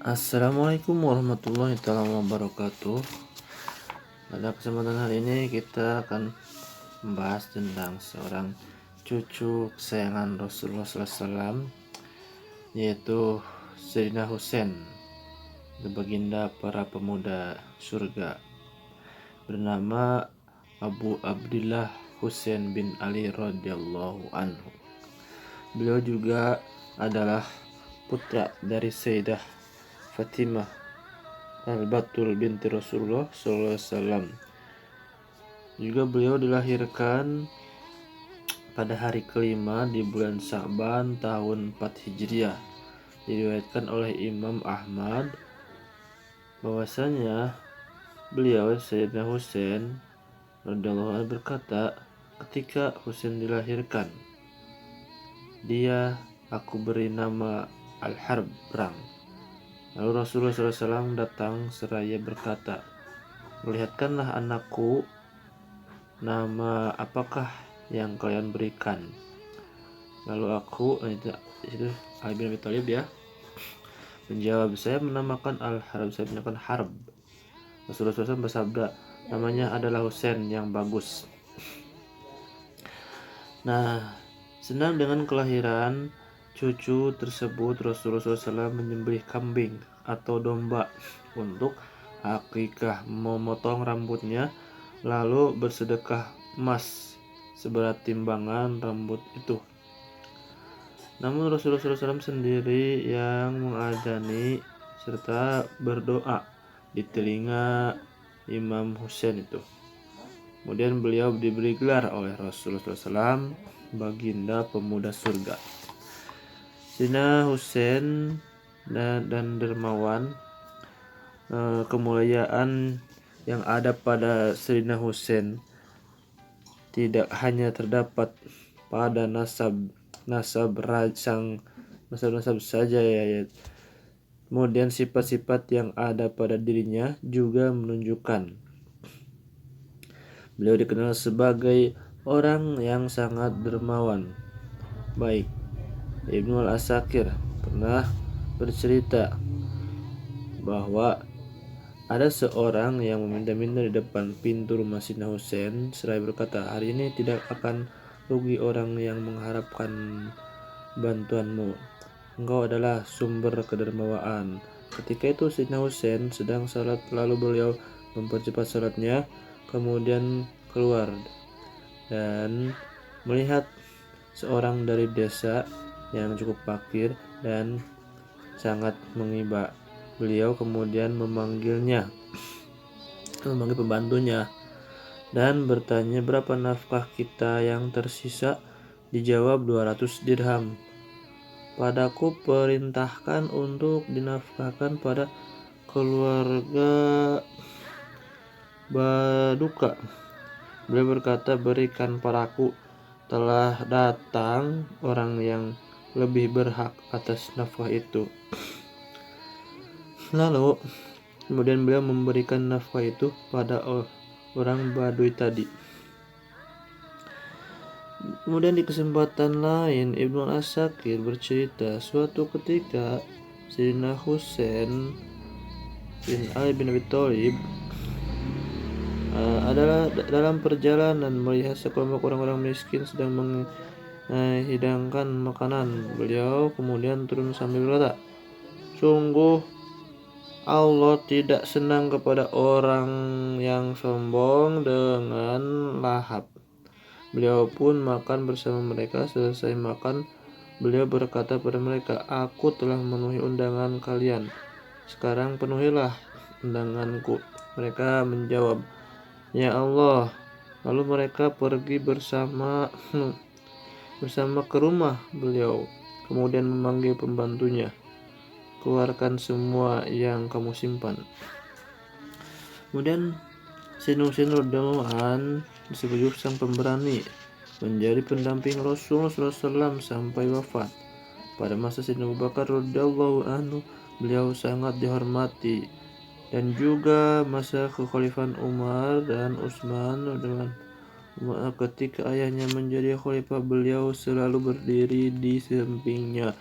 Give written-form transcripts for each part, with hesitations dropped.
Assalamualaikum warahmatullahi wabarakatuh. Pada kesempatan hari ini kita akan membahas tentang seorang cucu kesayangan Rasulullah SAW, yaitu Sayyidina Husain, baginda para pemuda surga, bernama Abu Abdillah Husain bin Ali radhiyallahu anhu. Beliau juga adalah putra dari Sayyidah Fatimah Al-Batul binti Rasulullah SAW. Juga beliau dilahirkan pada hari kelima di bulan Sa'ban tahun 4 Hijriah. Diriwayatkan oleh Imam Ahmad bahwasanya beliau Sayyidina Husain radhiyallahu anhu berkata, ketika Husain dilahirkan, aku beri nama Al-Harb, perang. Lalu Rasulullah SAW datang seraya berkata, "Lihatkanlah anakku, nama apakah yang kalian berikan?" Lalu itu Ali bin Abi Thalib menjawab, "Saya menamakan Al-Harb, saya menamakan Harb." Rasulullah SAW bersabda, "Namanya adalah Husain yang bagus." Nah, senang dengan kelahiran cucu tersebut, Rasulullah SAW menyembelih kambing atau domba untuk akikah, memotong rambutnya, lalu bersedekah emas seberat timbangan rambut itu. Namun Rasulullah SAW sendiri yang mengadani serta berdoa di telinga Imam Husain itu. Kemudian beliau diberi gelar oleh Rasulullah SAW baginda pemuda surga. Sayyidina Husain dan dermawan, kemuliaan yang ada pada Sayyidina Husain tidak hanya terdapat pada nasab saja ya. Kemudian sifat-sifat yang ada pada dirinya juga menunjukkan beliau dikenal sebagai orang yang sangat dermawan. Baik, Ibnu Al-Asakir pernah bercerita bahwa ada seorang yang meminta-minta di depan pintu rumah Sayyidina Husain seraya berkata, "Hari ini tidak akan rugi orang yang mengharapkan bantuanmu. Engkau adalah sumber kedermawaan." Ketika itu Sayyidina Husain sedang salat, lalu beliau mempercepat salatnya, kemudian keluar dan melihat seorang dari desa yang cukup fakir dan sangat mengiba. Beliau kemudian memanggil pembantunya dan bertanya, "Berapa nafkah kita yang tersisa?" Dijawab, 200 dirham. "Padaku perintahkan untuk dinafkahkan pada keluarga Baduka." Beliau berkata, "Berikan padaku, telah datang orang yang lebih berhak atas nafkah itu." Lalu kemudian beliau memberikan nafkah itu pada orang Baduy tadi. Kemudian di kesempatan lain Ibnu Al-Asakir bercerita, suatu ketika Sayyidina Husain bin Ali bin Abi Thalib adalah dalam perjalanan melihat sekelompok orang-orang miskin sedang menghidangkan makanan. Beliau kemudian turun sambil berkata, "Sungguh Allah tidak senang kepada orang yang sombong dengan lahap." Beliau pun makan bersama mereka. Selesai makan, beliau berkata pada mereka, "Aku telah memenuhi undangan kalian. Sekarang penuhilah undanganku." Mereka menjawab, "Ya Allah." Lalu mereka pergi bersama ke rumah beliau. Kemudian memanggil pembantunya, "Keluarkan semua yang kamu simpan." Kemudian Sayyidina Husain radhiyallahu anhu disebut sang pemberani, menjadi pendamping Rasulullah SAW sampai wafat. Pada masa Sayyidina Abu Bakar radhiyallahu anhu, beliau sangat dihormati, dan juga masa kekhalifahan Umar dan Utsman dengan ketika ayahnya menjadi khalifah, beliau selalu berdiri di sampingnya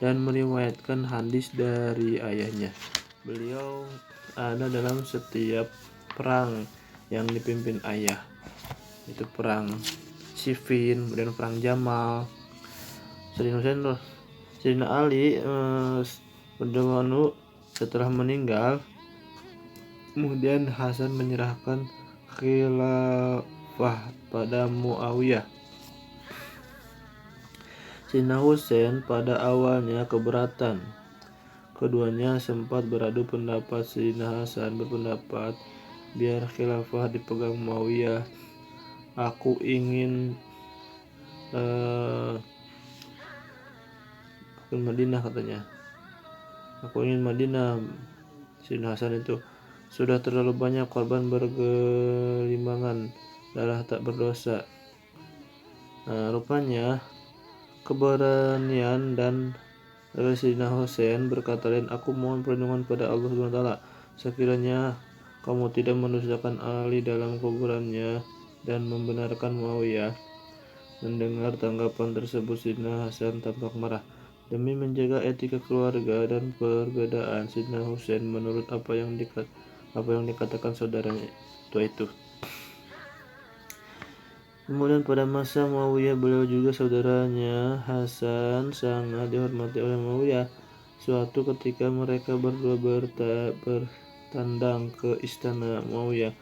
dan meriwayatkan hadis dari ayahnya. Beliau ada dalam setiap perang yang dipimpin ayah. Itu perang Siffin, kemudian perang Jamal. Sayyidina Ali radhiyallahu setelah meninggal, kemudian Hasan menyerahkan khilafah pada Muawiyah. Sayyidina Husain pada awalnya keberatan. Keduanya sempat beradu pendapat. Sayyidina Hasan berpendapat biar khilafah dipegang Muawiyah. Aku ingin Madinah, katanya. Aku ingin Madinah. Sayyidina Hasan itu sudah terlalu banyak korban bergelimbangan, darah tak berdosa. Rupanya keberanian dan Sayyidina Husain berkata lain, aku mohon perlindungan pada Allah SWT. Sekiranya kamu tidak mendustakan Ali dalam kuburannya dan membenarkan Muawiyah. Mendengar tanggapan tersebut, Sayyidina Hasan tampak marah. Demi menjaga etika keluarga dan perbedaan, Sayyidina Husain menurut apa yang dikatakan saudaranya itu. Kemudian pada masa Muawiyah, beliau juga saudaranya Hasan sangat dihormati oleh Muawiyah. Suatu ketika mereka berdua bertandang ke istana Muawiyah.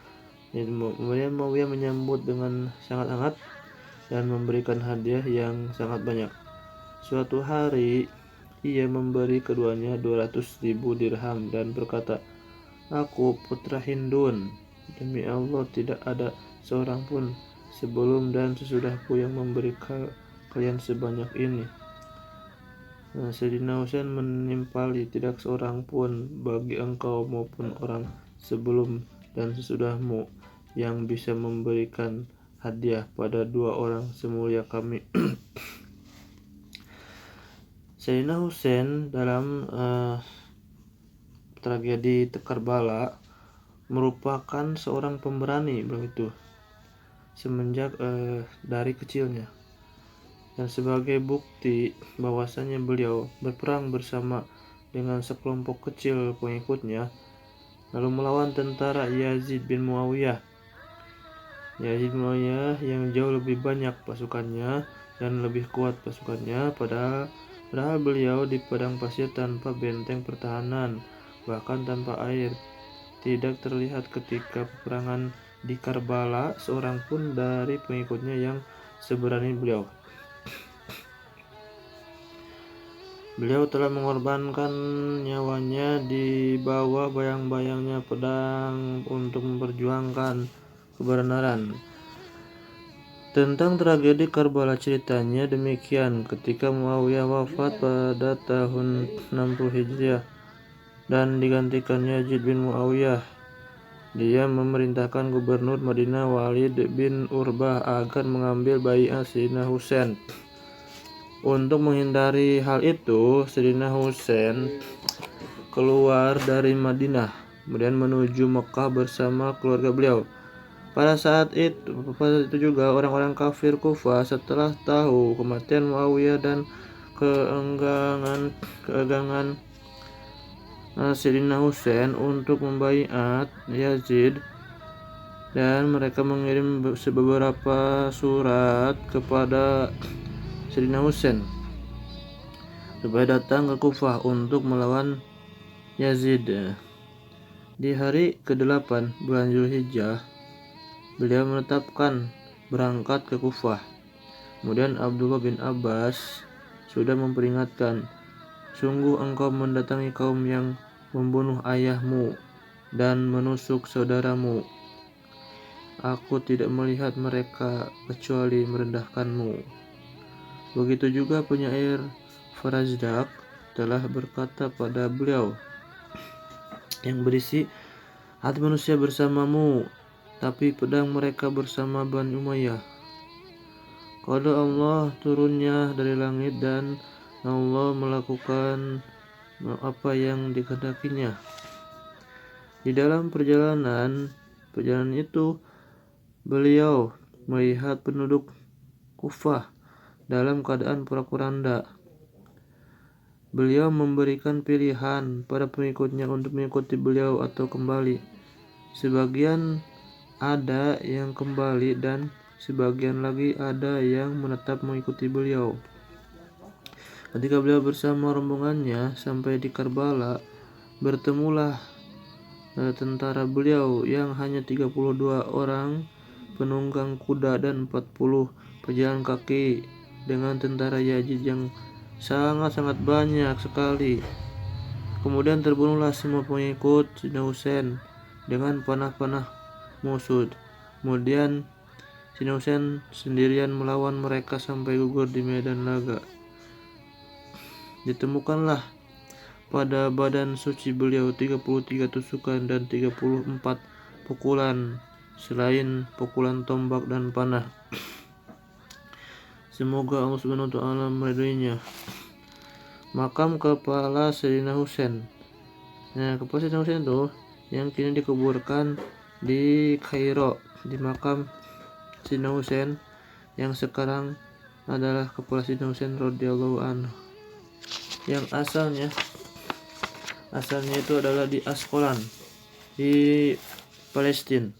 Kemudian Muawiyah menyambut dengan sangat hangat dan memberikan hadiah yang sangat banyak. Suatu hari ia memberi keduanya 200.000 dirham dan berkata, aku putra Hindun, demi Allah tidak ada seorang pun sebelum dan sesudahku yang memberi kalian sebanyak ini. Sayyidina Husain menimpali, tidak seorang pun bagi engkau maupun orang sebelum dan sesudahmu yang bisa memberikan hadiah pada dua orang semulia kami. Sayyidina Husain dalam tragedi Karbala merupakan seorang pemberani begitu semenjak dari kecilnya, dan sebagai bukti bahwasanya beliau berperang bersama dengan sekelompok kecil pengikutnya lalu melawan tentara Yazid bin Muawiyah yang jauh lebih banyak pasukannya dan lebih kuat pasukannya, padahal beliau di padang pasir tanpa benteng pertahanan, bahkan tanpa air. Tidak terlihat ketika peperangan di Karbala seorang pun dari pengikutnya yang seberani beliau. Beliau telah mengorbankan nyawanya di bawah bayang-bayangnya pedang untuk memperjuangkan kebenaran. Tentang tragedi Karbala ceritanya demikian, ketika Muawiyah wafat pada tahun 60 Hijriah dan digantikan Yazid bin Muawiyah, dia memerintahkan gubernur Madinah Walid bin Urbah agar mengambil baiat Sayyidina Husain. Untuk menghindari hal itu, Sayyidina Husain keluar dari Madinah kemudian menuju Mekah bersama keluarga beliau. Pada saat itu juga orang-orang kafir Kufah setelah tahu kematian Muawiyah dan keenggangan Sayyidina Husain untuk membaiat Yazid, dan mereka mengirim beberapa surat kepada Sayyidina Husain supaya datang ke Kufah untuk melawan Yazid. Di hari ke-8 bulan Zulhijjah, beliau menetapkan berangkat ke Kufah. Kemudian Abdullah bin Abbas sudah memperingatkan, sungguh engkau mendatangi kaum yang membunuh ayahmu dan menusuk saudaramu. Aku tidak melihat mereka kecuali merendahkanmu. Begitu juga penyair Farazdak telah berkata pada beliau yang berisi, hati manusia bersamamu, tapi pedang mereka bersama Bani Umayyah. Qada Allah turunnya dari langit dan Allah melakukan apa yang dikehendakinya. Di dalam perjalanan itu beliau melihat penduduk Kufah dalam keadaan porak-poranda. Beliau memberikan pilihan pada pengikutnya untuk mengikuti beliau atau kembali. Sebagian ada yang kembali dan sebagian lagi ada yang menetap mengikuti beliau. Ketika beliau bersama rombongannya sampai di Karbala, bertemulah tentara beliau yang hanya 32 orang penunggang kuda dan 40 pejalan kaki dengan tentara Yazid yang sangat-sangat banyak sekali. Kemudian terbunuhlah semua pengikut Sayyidina Husain dengan panah-panah musuh. Kemudian Sayyidina Husain sendirian melawan mereka sampai gugur di medan laga. Ditemukanlah pada badan suci beliau 33 tusukan dan 34 pukulan selain pukulan tombak dan panah. Semoga Allah Subhanahu wa taala meridhoinya. Makam kepala Sayyidina Husain. Nah, kepala Sayyidina Husain itu yang kini dikuburkan di Kairo, di makam Sayyidina Husain yang sekarang adalah kepala Sayyidina Husain radhiyallahu anhu. Yang asalnya itu adalah di Asqalan di Palestina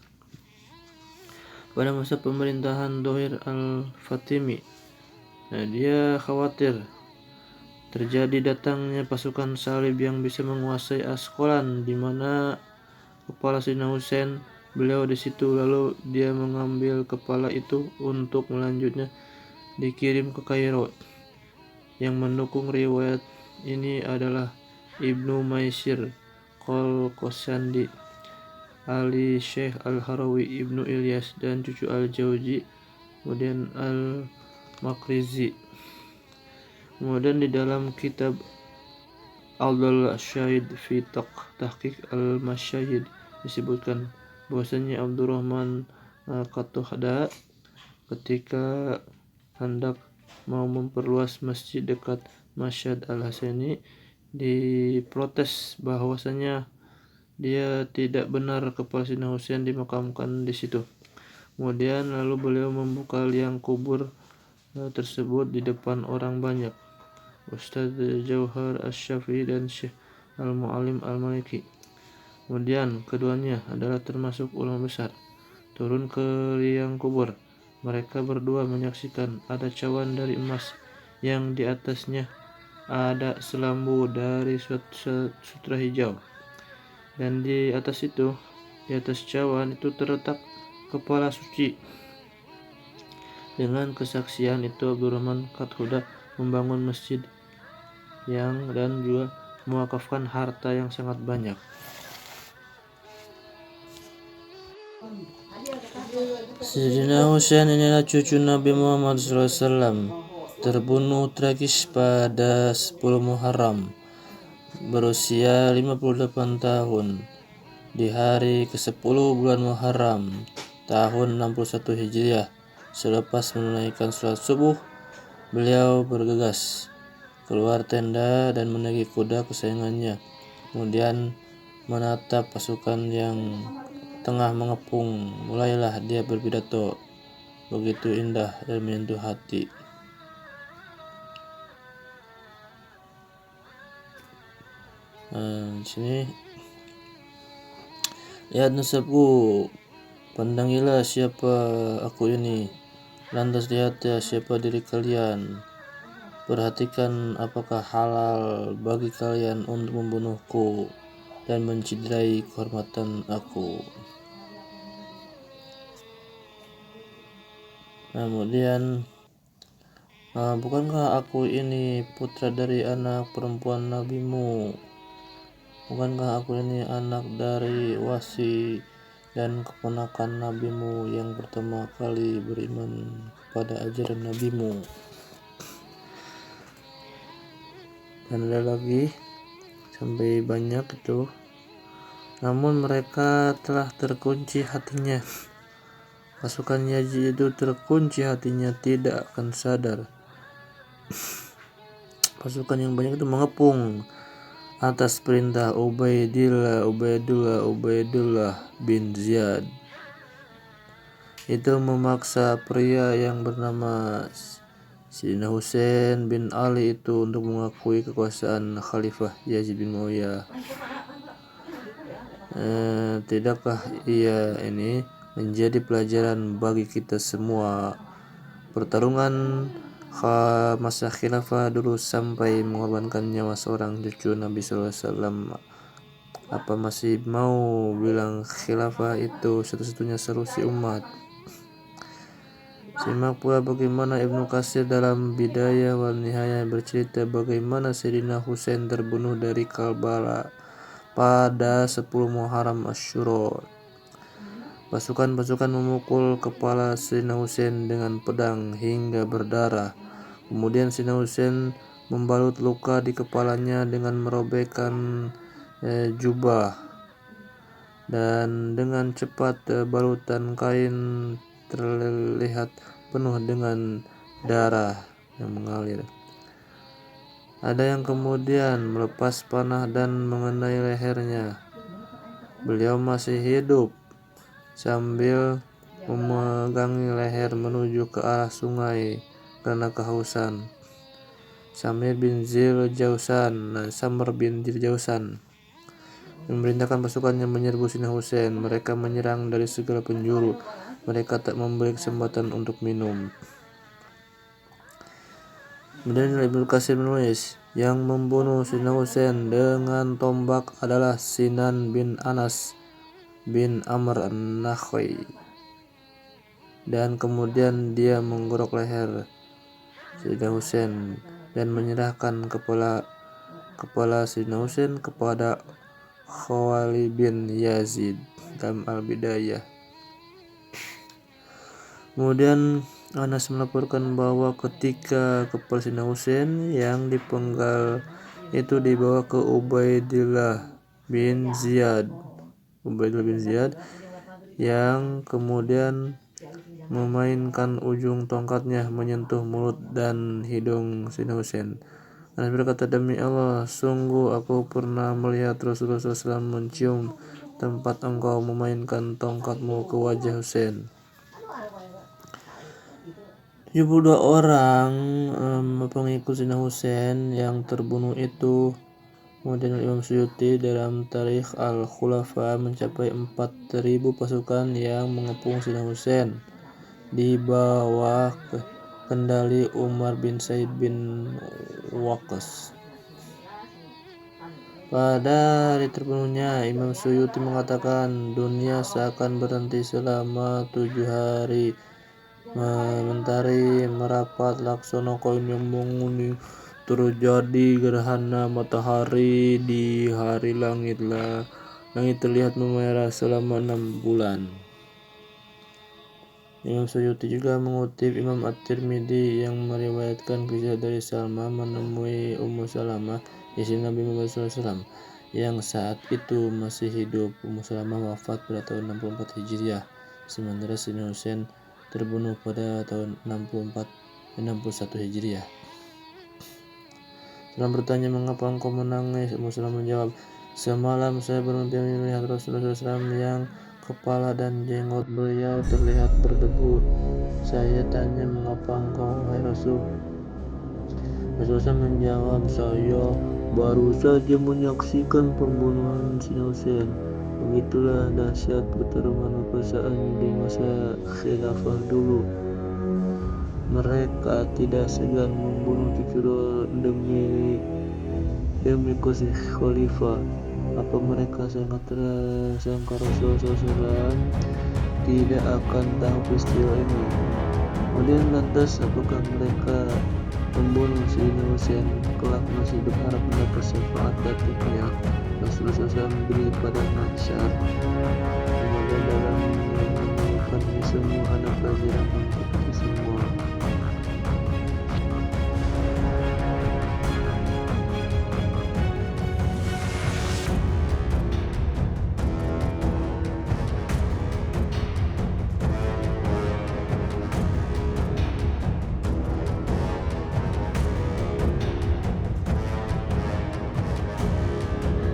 pada masa pemerintahan Dohir al-Fatimi. Nah, dia khawatir terjadi datangnya pasukan salib yang bisa menguasai Asqalan, di mana kepala Sayyidina Husain beliau di situ. Lalu dia mengambil kepala itu untuk melanjutnya dikirim ke Kairo. Yang mendukung riwayat ini adalah Ibnu Maisir, Qol-Qosandi, Ali Syekh Al-Harawi, Ibnu Ilyas, dan cucu Al-Jauzi, kemudian Al-Makrizi. Kemudian di dalam kitab Al-Dal Syahid fi Tahqiq Al-Masyahid disebutkan bahwasanya Abdurrahman Qatuhda ketika hendak mau memperluas masjid dekat Mashhad Al-Hasaini diprotes bahwasanya dia tidak benar kepala Sayyidina Husain dimakamkan di situ. Kemudian lalu beliau membuka liang kubur tersebut di depan orang banyak, Ustaz Jauhar Asy-Syafi'i dan Syekh Al-Mu'allim Al-Maliki. Kemudian keduanya adalah termasuk ulama besar. Turun ke liang kubur, mereka berdua menyaksikan ada cawan dari emas yang di atasnya ada selambu dari sutra hijau, dan di atas cawan itu terletak kepala suci. Dengan kesaksian itu Abdurrahman Qatuhda membangun masjid dan juga mewakafkan harta yang sangat banyak. Sayyidina Husain inilah cucu Nabi Muhammad SAW, terbunuh tragis pada 10 Muharram berusia 58 tahun di hari ke-10 bulan Muharram tahun 61 Hijriah. Selepas menunaikan sholat subuh, beliau bergegas keluar tenda dan menaiki kuda kesayangannya. Kemudian menatap pasukan yang tengah mengepung. Mulailah dia berpidato begitu indah dan menyentuh hati. Di sini, lihat nasabku, pandangilah siapa aku ini, lantas lihat ya siapa diri kalian. Perhatikan apakah halal bagi kalian untuk membunuhku dan menciderai kehormatan aku. Kemudian, bukankah aku ini putra dari anak perempuan nabimu? Bukankah aku ini anak dari Wasi dan keponakan nabimu yang pertama kali beriman kepada ajaran nabimu? Dan ada lagi sampai banyak itu. Namun mereka telah terkunci hatinya. Pasukan Yazid itu terkunci hatinya, tidak akan sadar. Pasukan yang banyak itu mengepung atas perintah Ubaidullah bin Ziyad. Itu memaksa pria yang bernama Sayyidina Husain bin Ali itu untuk mengakui kekuasaan Khalifah Yazid bin Muawiyah. Tidakkah ia ini menjadi pelajaran bagi kita semua? Pertarungan masa khilafah dulu sampai mengorbankan nyawa seorang cucu Nabi SAW. Apa masih mau bilang khilafah itu satu-satunya solusi umat? Simak pula bagaimana Ibnu Katsir dalam Bidayah wal Nihayah bercerita bagaimana Sayyidina Husain terbunuh dari Karbala pada 10 Muharram Asyura. Pasukan-pasukan memukul kepala Sayyidina Husain dengan pedang hingga berdarah. Kemudian Sayyidina Husain membalut luka di kepalanya dengan merobekkan jubah, dan dengan cepat balutan kain terlihat penuh dengan darah yang mengalir. Ada yang kemudian melepas panah dan mengenai lehernya. Beliau masih hidup sambil memegangi leher menuju ke arah sungai karena kehausan. Samir bin Zil Jausan memerintahkan pasukannya menyerbu Sayyidina Husain. Mereka menyerang dari segala penjuru. Mereka tak memberi kesempatan untuk minum. Kemudian Ibnu Katsir menulis, yang membunuh Sayyidina Husain dengan tombak adalah Sinan bin Anas bin Amr an-Nakhai, dan kemudian dia menggorok leher Sayyidina Husain dan menyerahkan kepala Sayyidina Husain kepada Khalid bin Yazid dalam Al-Bidayah. Kemudian Anas melaporkan bahwa ketika kepala Sayyidina Husain yang dipenggal itu dibawa ke Ubaidillah bin Ziyad yang kemudian memainkan ujung tongkatnya menyentuh mulut dan hidung Sayyidina Husain. Anas berkata, demi Allah, sungguh aku pernah melihat Rasulullah SAW mencium tempat engkau memainkan tongkatmu ke wajah Husain. 72 orang pengikut Sayyidina Husain yang terbunuh itu. Kemudian Imam Suyuti dalam Tarikh Al-Khulafa mencapai 4.000 pasukan yang mengepung Sayyidina Husain di bawah kendali Umar bin Said bin Waqqas. Pada hari terbunuhnya, Imam Suyuti mengatakan dunia seakan berhenti selama 7 hari. Mentari merapat laksana koin yang menguni, terjadi gerhana matahari di hari langit terlihat memerah selama 6 bulan. Imam Suyuti juga mengutip Imam At-Tirmidzi yang meriwayatkan kisah dari Salma menemui Ummu Salamah, istri Nabi Muhammad SAW, yang saat itu masih hidup. Ummu Salamah wafat pada tahun 64 Hijriah, sementara Sayyidina Husain terbunuh pada tahun 61 Hijriah. Setelah bertanya, mengapa engkau menangis? Ummu Salamah menjawab, semalam saya bermimpi melihat Rasulullah SAW yang kepala dan jenggot beliau terlihat berdebu. Saya tanya, mengapa engkau wahai Rasul? Rasulullah menjawab, saya baru saja menyaksikan pembunuhan Sayyidina Husain. Begitulah dahsyat pertarungan kekuasaan di masa khilafah dulu. Mereka tidak segan membunuh cucu demi kursi khalifah. Apa mereka sangat sangka Rasulullah SAW tidak akan tahu peristiwa ini? Kemudian lantas apakah mereka membunuh Sayyidina Husain kelak masih berharap mendapat syafaat datuknya Rasulullah SAW beri pada mahsyar? Semoga dalam menemukan semua ada pelajaran